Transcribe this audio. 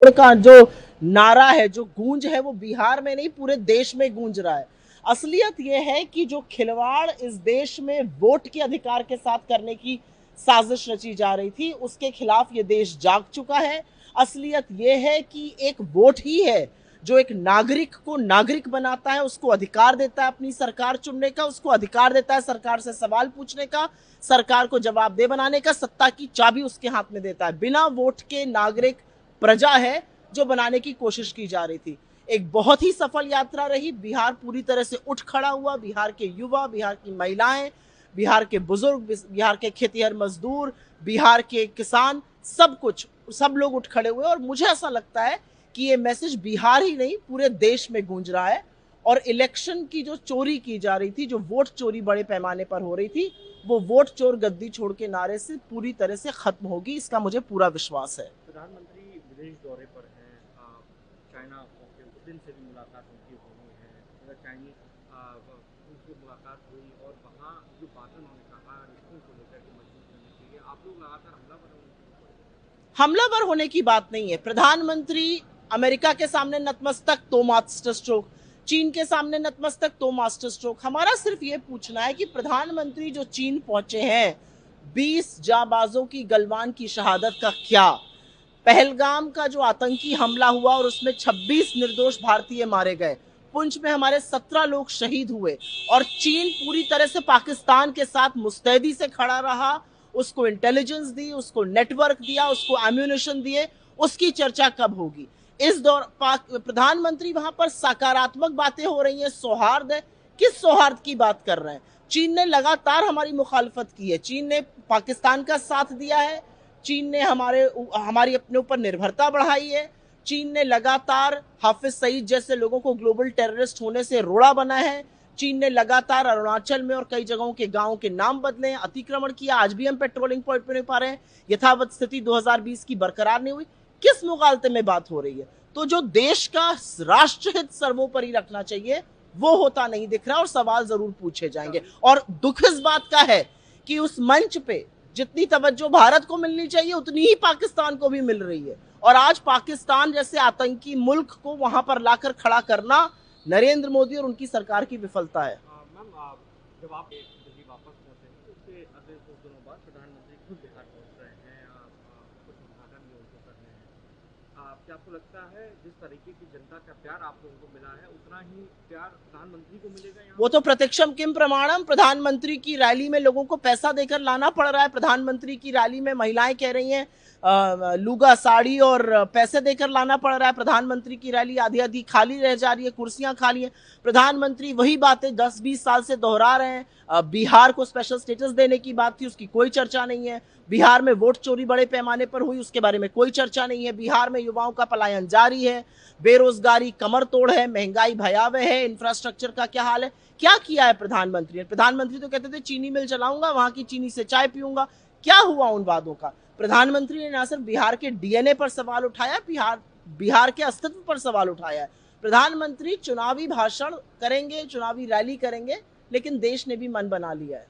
का जो नारा है, जो गूंज है, वो बिहार में नहीं पूरे देश में गूंज रहा है। असलियत यह है कि जो खिलवाड़ इस देश में वोट के अधिकार के साथ करने की साजिश रची जा रही थी, उसके खिलाफ ये देश जाग चुका है। असलियत यह है कि एक वोट ही है जो एक नागरिक को नागरिक बनाता है, उसको अधिकार देता है अपनी सरकार चुनने का, उसको अधिकार देता है सरकार से सवाल पूछने का, सरकार को जवाबदेह बनाने का, सत्ता की चाबी उसके हाथ में देता है। बिना वोट के नागरिक प्रजा है जो बनाने की कोशिश की जा रही थी। एक बहुत ही सफल यात्रा रही। बिहार पूरी तरह से उठ खड़ा हुआ। बिहार के युवा, बिहार की महिलाएं, बिहार के बुजुर्ग, बिहार के खेतिहर मजदूर, बिहार के किसान, सब लोग उठ खड़े हुए। और मुझे ऐसा लगता है कि ये मैसेज बिहार ही नहीं पूरे देश में गूंज रहा है। और इलेक्शन की जो चोरी की जा रही थी, जो वोट चोरी बड़े पैमाने पर हो रही थी, वो वोट चोर गद्दी छोड़ के नारे से पूरी तरह से खत्म होगी, इसका मुझे पूरा विश्वास है। प्रधानमंत्री विदेश दौरे पर हैं। चाइना के पुतिन से भी मुलाकात उनकी होनी है। अगर चाइनीज उनसे मुलाकात हुई और वहाँ जो बातें उन्होंने कहा रिश्तों को लेकर के मजबूत करने के लिए, आप लोग लगातार हमलावर होने की बात नहीं है। प्रधानमंत्री अमेरिका के सामने नतमस्तक तो मास्टर स्ट्रोक, चीन के सामने नतमस्तक तो मास्टर स्ट्रोक। हमारा सिर्फ ये पूछना है कि प्रधानमंत्री जो चीन पहुंचे हैं, 20 जाबाजों की गलवान की शहादत का क्या, पहलगाम का जो आतंकी हमला हुआ और उसमें 26 निर्दोष भारतीय मारे गए, पुंछ में हमारे 17 लोग शहीद हुए, और चीन पूरी तरह से पाकिस्तान के साथ मुस्तैदी से खड़ा रहा, उसको इंटेलिजेंस दी, उसको नेटवर्क दिया, उसको एम्यूनिशन दिए, उसकी चर्चा कब होगी? इस दौर प्रधानमंत्री वहां पर सकारात्मक बातें हो रही हैं, सौहार्द है। किस सौहार्द की बात कर रहे हैं? चीन ने लगातार हमारी मुखालफत की है, चीन ने पाकिस्तान का साथ दिया है, चीन ने हमारी अपने ऊपर निर्भरता बढ़ाई है, चीन ने लगातार हाफिज सईद जैसे लोगों को ग्लोबल टेररिस्ट होने से रोड़ा बना है, चीन ने लगातार अरुणाचल में और कई जगहों के गांवों के नाम बदले, अतिक्रमण किया। आज भी हम पेट्रोलिंग पॉइंट पे नहीं पा रहे हैं। यथावत स्थिति 2020 की बरकरार नहीं हुई। किस मुगालते में बात हो रही है? तो जो देश का राष्ट्रहित सर्वोपरि रखना चाहिए, वो होता नहीं दिख रहा, और सवाल जरूर पूछे जाएंगे। और दुख इस बात का है कि उस मंच पे जितनी तवज्जो भारत को मिलनी चाहिए, उतनी ही पाकिस्तान को भी मिल रही है। और आज पाकिस्तान जैसे आतंकी मुल्क को वहां पर लाकर खड़ा करना नरेंद्र मोदी और उनकी सरकार की विफलता है। मैम, जब आप दिल्ली वापस पहुंचे हैं, उसके अगले कुछ दिनों बाद प्रधानमंत्री खुद बिहार पहुंच रहे हैं। कुछ उद्घाटन भी उनको करने हैं। क्या आपको लगता है जिस तरीके की जनता का प्यार आप लोगों को मिला है, उतना ही प्यार प्रधानमंत्री को मिलेगा यहाँ? वो तो प्रत्यक्षम किम प्रमाणम। प्रधानमंत्री की रैली में लोगों को पैसा देकर लाना पड़ रहा है। प्रधानमंत्री की रैली में महिलाएं कह रही हैं लुगा साड़ी और पैसे देकर लाना पड़ रहा है। प्रधानमंत्री की रैली आधी आधी खाली रह जा रही है, कुर्सियां खाली हैं। प्रधानमंत्री वही बातें 10-20 साल से दोहरा रहे हैं। बिहार को स्पेशल स्टेटस देने की बात थी, उसकी कोई चर्चा नहीं है। बिहार में वोट चोरी बड़े पैमाने पर हुई, उसके बारे में कोई चर्चा नहीं है। बिहार में युवाओं का पलायन जारी है, बेरोजगारी कमर तोड़ है, महंगाई भयावह है, इंफ्रास्ट्रक्चर का क्या हाल है। क्या किया है प्रधानमंत्री ने? प्रधानमंत्री तो कहते थे चीनी मिल चलाऊंगा, वहां की चीनी से चाय पीऊंगा। क्या हुआ उन वादों का? प्रधानमंत्री ने ना सिर्फ बिहार के डीएनए पर सवाल उठाया, बिहार के अस्तित्व पर सवाल उठाया है। प्रधानमंत्री चुनावी भाषण करेंगे, चुनावी रैली करेंगे, लेकिन देश ने भी मन बना लिया है।